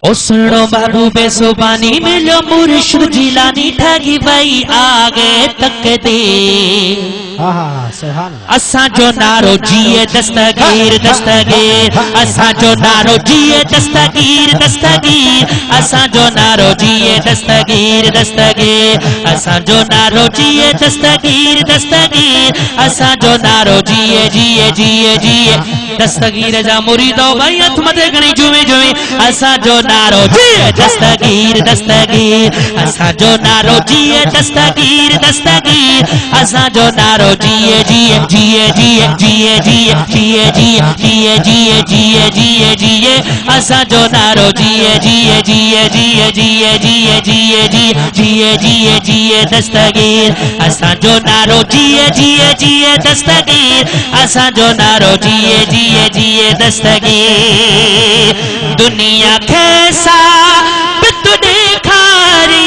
ओ सुनो महबूबे सुबानी मिलो मुर्शिद जिलानी ठगी भाई आगे तक दे असा जो नारो जिए दस्तगीर दस्तगीर असा जो नारो जिए दस्तगीर दस्तगीर असा जो नारो जिए दस्तगीर दस्तगीर असा जो नारो जिए दस्तगीर दस्तगीर असा जो नारो जिए जिए जिए जिए दस्तगीर जा मुरीदो भाई हथ मथे गणी जुमे जुमे असा जो नारो जिए दस्तगीर दस्तगीर असा जो नारो जिए दस्तगीर दस्तगीर असा जो नारो जिए जिए जिए जिए जिए जिए जिए जिए जिए जिए जिए जिए असा जो नारो जिए जिए जिए जिए जिए जिए जिए जिए जिए जिए दस्तगीर असा जो नारो जिए जिए जिए दस्तगीर असा जो नारो जिए जिए जिए दस्तगीर दुनिया कैसा बितु देखारी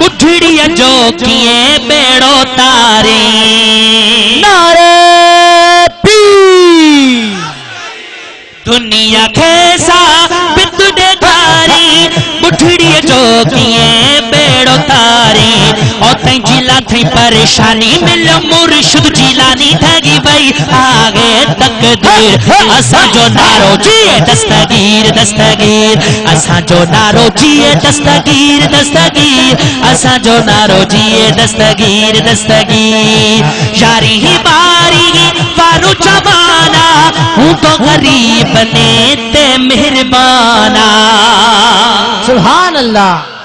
उठड़िया जो किए बेड़ो तारी नारे पी दुनिया कैसा बितु देखारी उठड़िया जो किए बेड़ो तारी और तई जिला थी परेशानी मिलो मुर्शिद जिलानी ठगी भाई आगे तक देर असा जो नारो जिए दस्तगीर दस्तगीर असा जो नारो जिए दस्तगीर दस्तगीर असा जो नारो जिए दस्तगीर दस्तगीर यारी ही बारी वारू जमाना हूँ तो गरीब ने ते मेहरबाना सुभान अल्लाह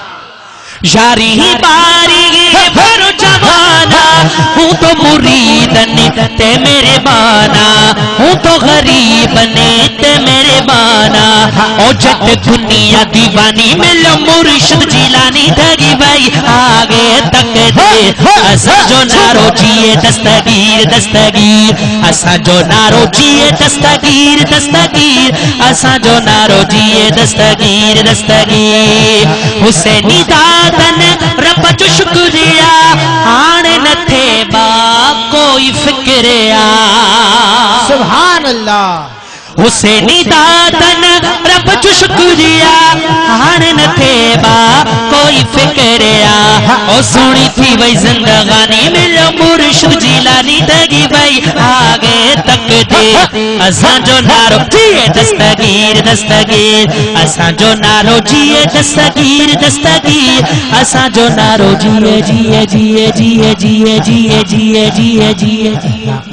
यारी ही बारी भरो जमाना हूँ तो मुरीद ने ते मेरे बाना हूँ तो गरीब ने ते मेरे बाना ओ जट दुनिया दीवानी मिलो मुर्शिद जिलानी ठगी भाई आगे तक दे असा जो नारो जिए दस्तगीर दस्तगीर असा जो नारो जिए दस्तगीर दस्तगीर असा जो नारो जिए दस्तगीर दस्तगीर हुसैनी दादन रब जो शुक्रिया आने न थे बा कोई फिक्रिया सुभान अल्लाह हुसैनी दादन रब जो शुक्रिया आने न थे बा कोई फिक्रिया ओ सुनी थी वही जिंदगानी मिलो मुर्शिद जिलानी ठगी भाई आगे तक दे असा जो नारो जिए दस्तगीर दस्तगीर असा जो नारो जिए दस्तगीर दस्तगीर असा जो नारो जिए जिए जिए जिए जिए जिए जिए जिए जिए